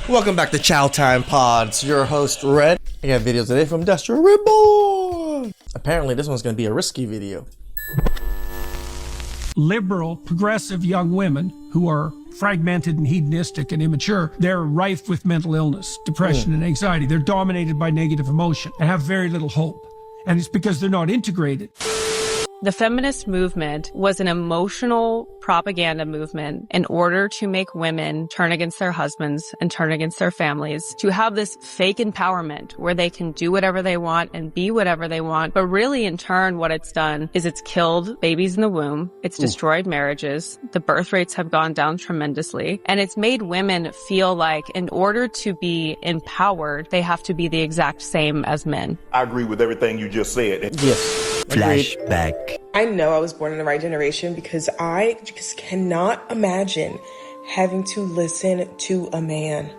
Welcome back to Chow Time Pods. Your host, Red. I got videos today from DestroReborn. Apparently, this one's going to be a risky video. Liberal, progressive young women who are fragmented and hedonistic and immature, they're rife with mental illness, depression, and anxiety. They're dominated by negative emotion and have very little hope. And it's because they're not integrated. The feminist movement was an emotional propaganda movement in order to make women turn against their husbands and turn against their families, to have this fake empowerment where they can do whatever they want and be whatever they want. But really, in turn, what it's done is it's killed babies in the womb. It's destroyed marriages. The birth rates have gone down tremendously. And it's made women feel like in order to be empowered, they have to be the exact same as men. I agree with everything you just said. Yes. Flashback. I know I was born in the right generation because I just cannot imagine having to listen to a man.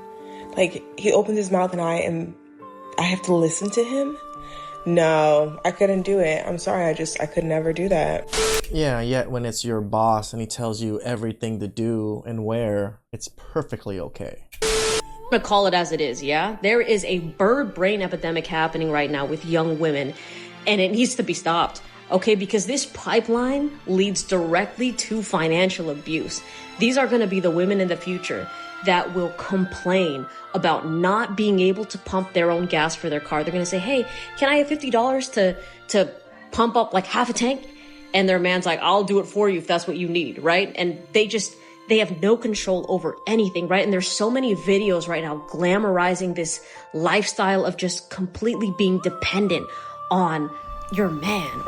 Like, he opens his mouth and I have to listen to him? No, I couldn't do it. I'm sorry, I could never do that. Yeah, yet when it's your boss and he tells you everything to do and where, it's perfectly okay. I'm gonna call it as it is, yeah? There is a bird brain epidemic happening right now with young women, and it needs to be stopped. Okay, because this pipeline leads directly to financial abuse. These are going to be the women in the future that will complain about not being able to pump their own gas for their car. They're going to say, hey, can I have $50 to pump up like half a tank? And their man's like, I'll do it for you if that's what you need, right? And they have no control over anything, right? And there's so many videos right now glamorizing this lifestyle of just completely being dependent on your man.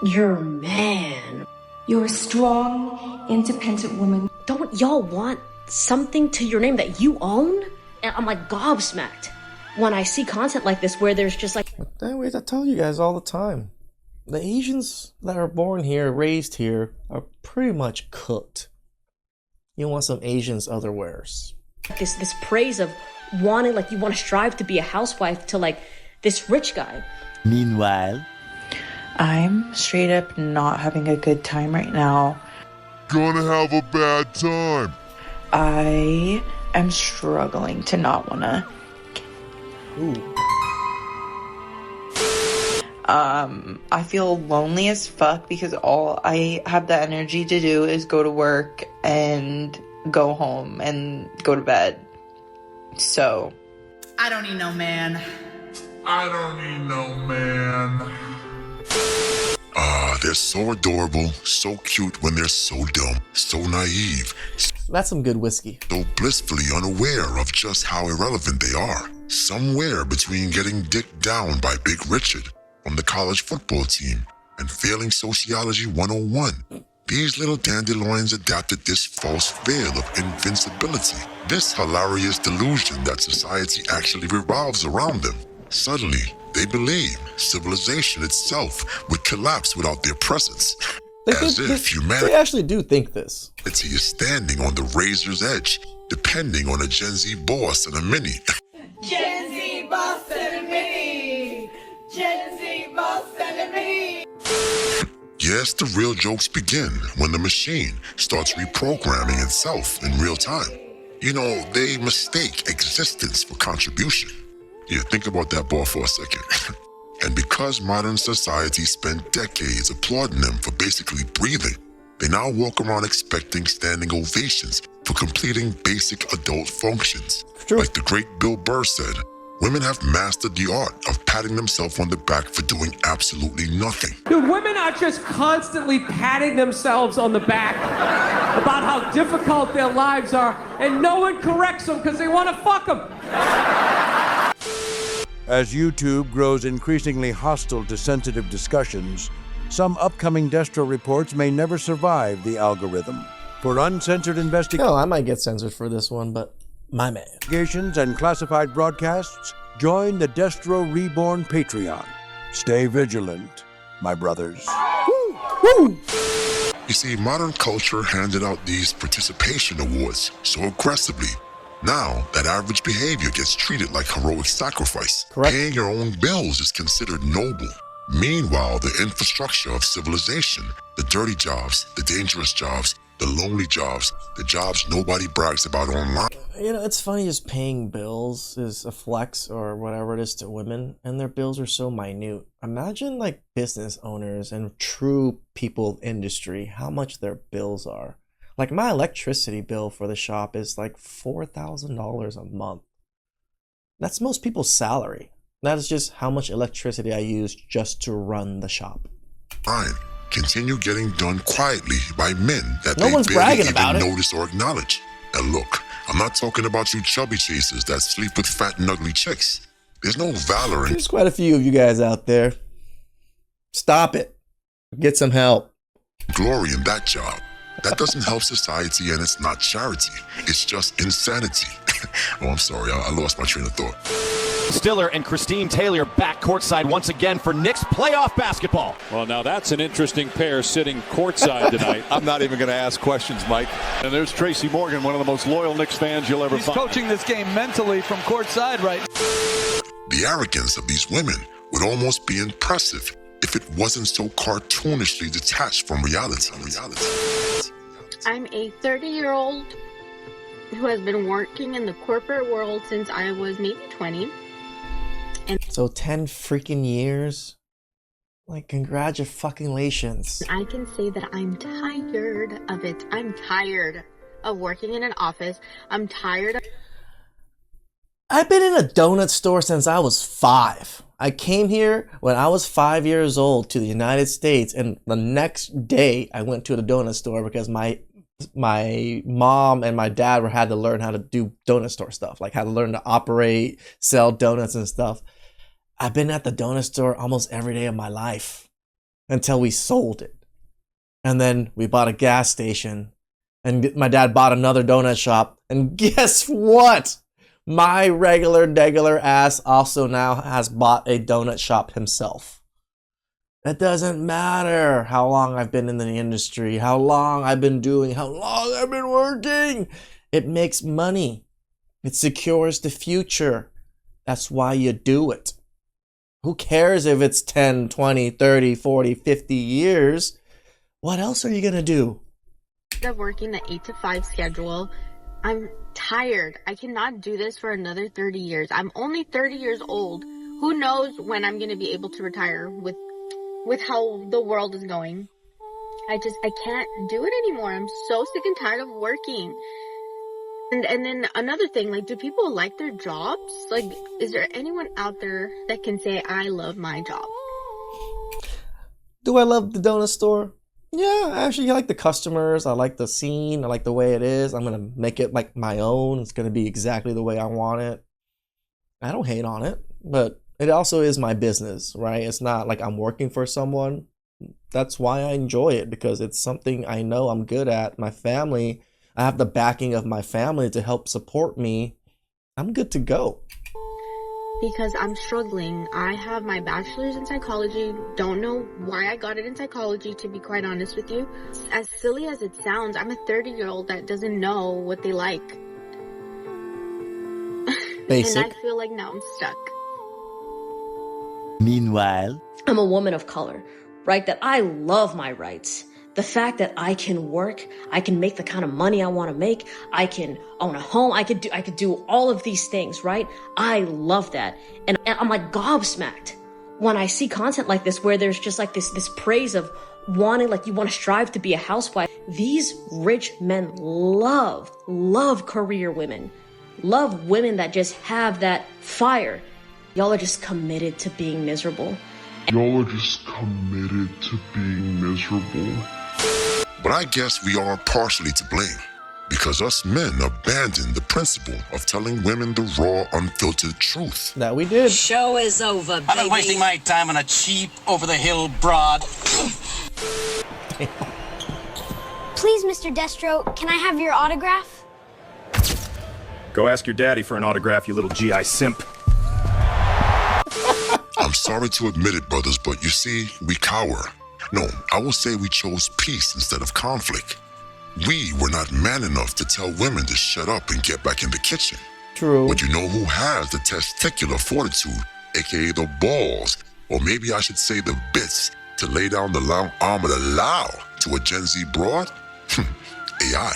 Your man. You're a strong, independent woman. Don't y'all want something to your name that you own? And I'm like gobsmacked when I see content like this where there's just like... Anyways, I tell you guys all the time, the Asians that are born here, raised here, are pretty much cooked. You want some Asians otherwheres. This praise of wanting, like you want to strive to be a housewife to like this rich guy. Meanwhile, I'm straight up not having a good time right now. Gonna have a bad time. I am struggling to not wanna. I feel lonely as fuck because all I have the energy to do is go to work and go home and go to bed. So I don't need no man. I don't need no man. They're so adorable, so cute when they're so dumb, so naive. That's some good whiskey. So blissfully unaware of just how irrelevant they are. Somewhere between getting dicked down by Big Richard on the college football team and failing Sociology 101. These little dandelions adapted this false veil of invincibility, this hilarious delusion that society actually revolves around them. Suddenly, they believe civilization itself would collapse without their presence. As if humanity they actually do think this. Is standing on the razor's edge, depending on a Gen Z boss and a mini. Gen Z boss and a mini. Gen Z boss and a mini. Yes, the real jokes begin when the machine starts reprogramming itself in real time. You know, they mistake existence for contribution. Yeah, think about that ball for a second. And because modern society spent decades applauding them for basically breathing, they now walk around expecting standing ovations for completing basic adult functions. True. Like the great Bill Burr said, women have mastered the art of patting themselves on the back for doing absolutely nothing. Dude, women are just constantly patting themselves on the back about how difficult their lives are, and no one corrects them because they want to fuck them. As YouTube grows increasingly hostile to sensitive discussions, some upcoming Destro reports may never survive the algorithm. For uncensored investigations... Oh, I might get censored for this one, but my man. And classified broadcasts, join the DestroReborn Patreon. Stay vigilant, my brothers. Woo! Woo! You see, modern culture handed out these participation awards so aggressively. Now, that average behavior gets treated like heroic sacrifice. Correct. Paying your own bills is considered noble. Meanwhile, the infrastructure of civilization, the dirty jobs, the dangerous jobs, The lonely jobs, the jobs nobody brags about online. You know, it's funny, just paying bills is a flex or whatever it is to women, and their bills are so minute. Imagine like business owners and true people industry, how much their bills are. Like my electricity bill for the shop is like $4,000 a month. That's most people's salary. That is just how much electricity I use just to run the shop. Fine. Continue getting done quietly by men that No they one's barely bragging about even it. notice or acknowledge. And look, I'm not talking about you chubby chasers that sleep with fat and ugly chicks. There's no valor in There's quite a few of you guys out there. Stop it. Get some help. glory in that job. That doesn't help society, and it's not charity. It's just insanity. Oh, I'm sorry. I lost my train of thought. Stiller and Christine Taylor back courtside once again for Knicks playoff basketball. Well, now that's an interesting pair sitting courtside tonight. I'm not even going to ask questions, Mike. And there's Tracy Morgan, one of the most loyal Knicks fans you'll ever He's find. coaching this game mentally from courtside, right? The arrogance of these women would almost be impressive if it wasn't so cartoonishly detached from reality. I'm a 30-year-old who has been working in the corporate world since I was maybe 20. And So 10 freaking years? Like, congratulations. I can say that I'm tired of it. I'm tired of working in an office. I'm tired of... I've been in a donut store since I was 5. I came here when I was 5 years old to the United States, and the next day I went to the donut store because my mom and my dad had to learn how to do donut store stuff, like how to learn to operate, sell donuts and stuff. I've been at the donut store almost every day of my life until we sold it. And then we bought a gas station, and my dad bought another donut shop, and guess what? My regular ass also now has bought a donut shop himself. It doesn't matter how long I've been in the industry, how long I've been doing, how long I've been working. It makes money. It secures the future. That's why you do it. Who cares if it's 10, 20, 30, 40, 50 years? What else are you going to do? of working the 8 to 5 schedule. I'm tired. I cannot do this for another 30 years. I'm only 30 years old. Who knows when I'm going to be able to retire with how the world is going. I can't do it anymore. I'm so sick and tired of working. And then another thing, like, do people like their jobs? Like, is there anyone out there that can say, I love my job? Do I love the donut store? Yeah, I actually like the customers. I like the scene. I like the way it is. I'm going to make it like my own. It's going to be exactly the way I want it. I don't hate on it, but it also is my business, right? It's not like I'm working for someone. That's why I enjoy it, because it's something I know I'm good at. My family, I have the backing of my family to help support me. I'm good to go. Because I'm struggling. I have my bachelor's in psychology. Don't know why I got it in psychology, to be quite honest with you. As silly as it sounds, I'm a 30-year-old that doesn't know what they like. Basic. And I feel like now I'm stuck. Meanwhile, I'm a woman of color, right? That I love my rights. The fact that I can work, I can make the kind of money I want to make, I can own a home, I could do all of these things, right? I love that. And I'm like gobsmacked when I see content like this, where there's just like this praise of wanting, like, you want to strive to be a housewife. These rich men love career women, love women that just have that fire. Y'all are just committed to being miserable. Y'all are just committed to being miserable. But I guess we are partially to blame, because us men abandoned the principle of telling women the raw, unfiltered truth. That we did. Show is over, baby. I've been wasting my time on a cheap, over-the-hill broad. Please, Mr. Destro, can I have your autograph? Go ask your daddy for an autograph, you little GI simp. I'm sorry to admit it, brothers, but you see, we cower. No, I will say we chose peace instead of conflict. We were not man enough to tell women to shut up and get back in the kitchen. True. But you know who has the testicular fortitude, aka the balls, or maybe I should say the bits, to lay down the long arm of the law to a Gen Z broad? AI.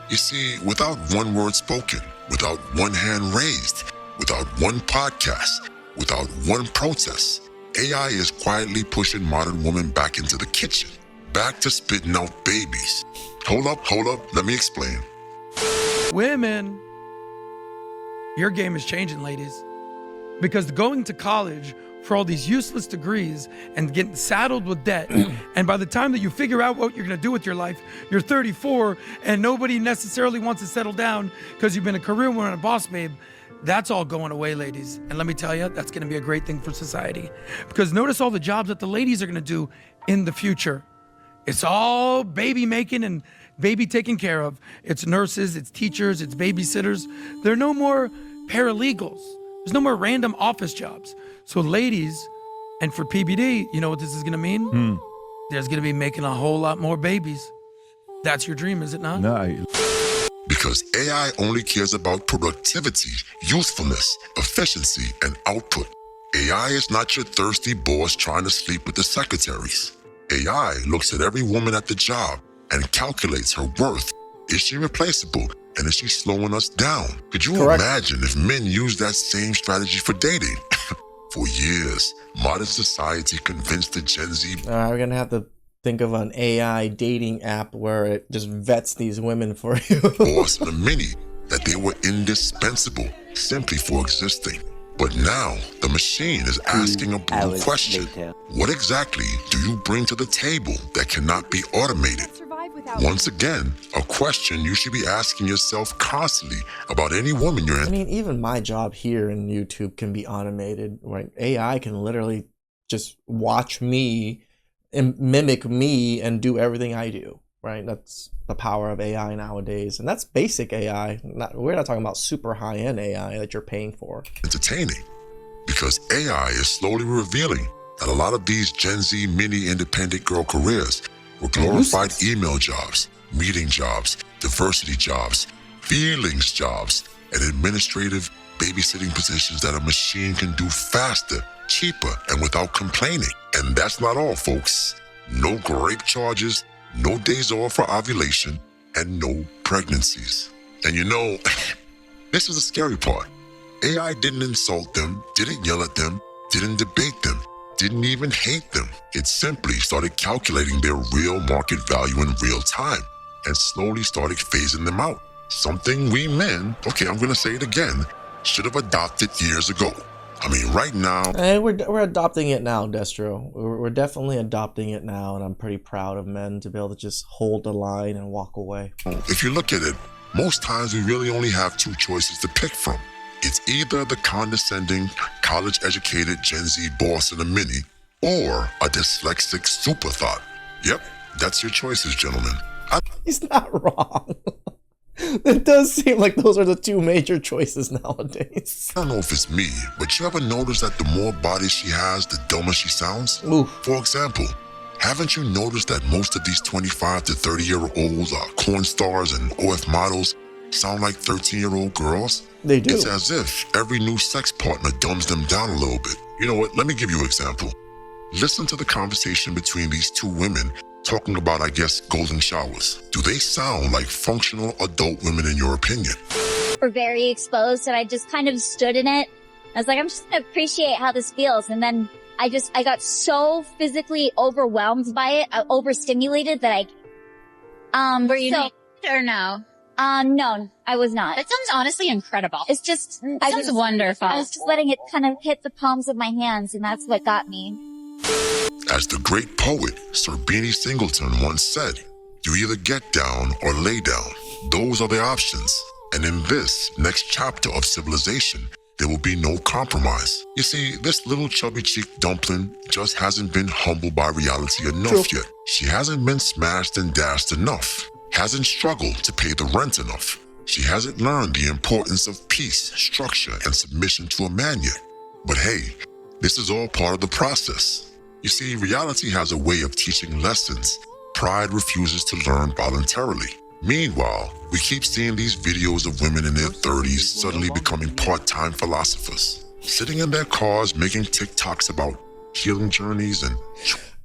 You see, without one word spoken, without one hand raised, without one podcast, without one protest, AI is quietly pushing modern women back into the kitchen, back to spitting out babies. Hold up, let me explain. Women, your game is changing, ladies. Because going to college for all these useless degrees and getting saddled with debt, and by the time that you figure out what you're gonna do with your life, you're 34 and nobody necessarily wants to settle down because you've been a career woman and a boss babe. That's all going away, ladies. And let me tell you, that's gonna be a great thing for society. Because notice all the jobs that the ladies are gonna do in the future. It's all baby making and baby taken care of. It's nurses, it's teachers, it's babysitters. There are no more paralegals. There's no more random office jobs. So ladies, and for PBD, you know what this is gonna mean? There's gonna be making a whole lot more babies. That's your dream, is it not? No. Because AI only cares about productivity, usefulness, efficiency, and output. AI is not your thirsty boss trying to sleep with the secretaries. AI looks at every woman at the job and calculates her worth. Is she replaceable? And is she slowing us down? Could you imagine if men used that same strategy for dating? For years, modern society convinced the Gen Z. We're gonna have to think of an AI dating app where it just vets these women for you. Boss and a mini that they were indispensable simply for existing. But now the machine is asking a brutal question. What exactly do you bring to the table that cannot be automated? Once again, a question you should be asking yourself constantly about any woman you're in. I mean, even my job here in YouTube can be automated. Right? AI can literally just watch me and mimic me and do everything I do. Right? That's the power of AI nowadays. And that's basic AI. We're not talking about super high-end AI that you're paying for. Entertaining. Because AI is slowly revealing that a lot of these Gen Z mini independent girl careers were glorified email jobs, meeting jobs, diversity jobs, feelings jobs, and administrative babysitting positions that a machine can do faster, cheaper, and without complaining. And that's not all, folks. No rape charges, no days off for ovulation, and no pregnancies. And you know, this is the scary part. AI didn't insult them, didn't yell at them, didn't debate them, didn't even hate them. It simply started calculating their real market value in real time and slowly started phasing them out. Something we men, okay, I'm gonna say it again, should have adopted years ago. I mean, right now... We're adopting it now, Destro. We're definitely adopting it now, and I'm pretty proud of men to be able to just hold the line and walk away. If you look at it, most times we really only have two choices to pick from. It's either the condescending, college-educated Gen Z boss in a mini, or a dyslexic super thought. Yep, that's your choices, gentlemen. He's not wrong. It does seem like those are the two major choices nowadays. I don't know if it's me, but you ever notice that the more body she has, the dumber she sounds? Oof. For example, haven't you noticed that most of these 25 to 30-year-olds are corn stars and OF models sound like 13-year-old girls? They do. It's as if every new sex partner dumbs them down a little bit. You know what? Let me give you an example. Listen to the conversation between these two women talking about, I guess, golden showers. Do they sound like functional adult women in your opinion? We're very exposed, and I just kind of stood in it. I was like, I'm just gonna appreciate how this feels. And then I got so physically overwhelmed by it, overstimulated that Were you naked or no? No, I was not. That sounds honestly incredible. It's just, Sounds wonderful. I was just letting it kind of hit the palms of my hands, and that's what got me. As the great poet Sir Beanie Singleton once said, you either get down or lay down. Those are the options. And in this next chapter of civilization, there will be no compromise. You see, this little chubby-cheeked dumpling just hasn't been humbled by reality enough yet. She hasn't been smashed and dashed enough. Hasn't struggled to pay the rent enough. She hasn't learned the importance of peace, structure, and submission to a man yet. But hey, this is all part of the process. You see, reality has a way of teaching lessons pride refuses to learn voluntarily. Meanwhile, we keep seeing these videos of women in their 30s suddenly becoming part-time philosophers, sitting in their cars making TikToks about healing journeys and...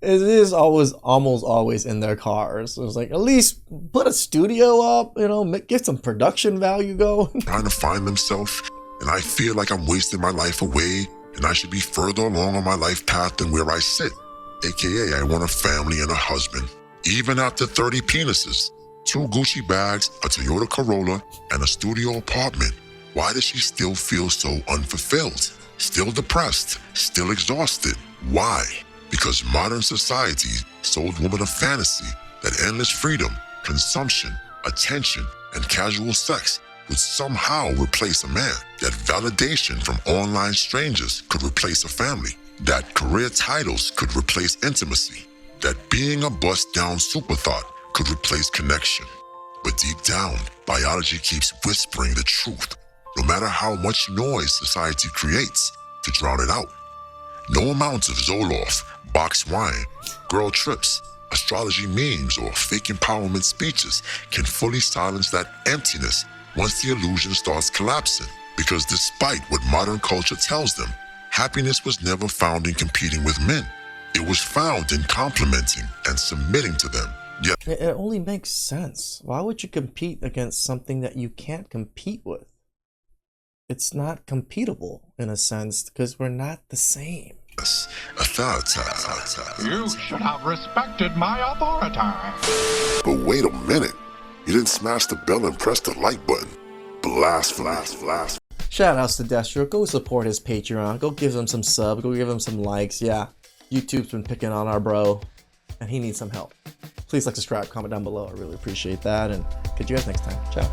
It is almost always in their cars. It was like, at least put a studio up, you know, get some production value going. Trying to find themselves, and I feel like I'm wasting my life away, and I should be further along on my life path than where I sit. AKA, I want a family and a husband. Even after 30 penises, 2 Gucci bags, a Toyota Corolla, and a studio apartment, why does she still feel so unfulfilled? Still depressed? Still exhausted? Why? Because modern society sold women a fantasy that endless freedom, consumption, attention, and casual sex would somehow replace a man. That validation from online strangers could replace a family. That career titles could replace intimacy. That being a bust-down superthought could replace connection. But deep down, biology keeps whispering the truth, no matter how much noise society creates to drown it out. No amount of Zoloft, boxed wine, girl trips, astrology memes, or fake empowerment speeches can fully silence that emptiness once the illusion starts collapsing. Because despite what modern culture tells them, happiness was never found in competing with men. It was found in complimenting and submitting to them. Yet it only makes sense. Why would you compete against something that you can't compete with? It's not competable in a sense because we're not the same. You should have respected my authority. But wait a minute. You didn't smash the bell and press the like button. Blasphemy. Shout outs to Destro. Go support his Patreon. Go give him some subs. Go give him some likes. Yeah, YouTube's been picking on our bro, and he needs some help. Please like, subscribe, comment down below. I really appreciate that. And catch you guys next time. Ciao.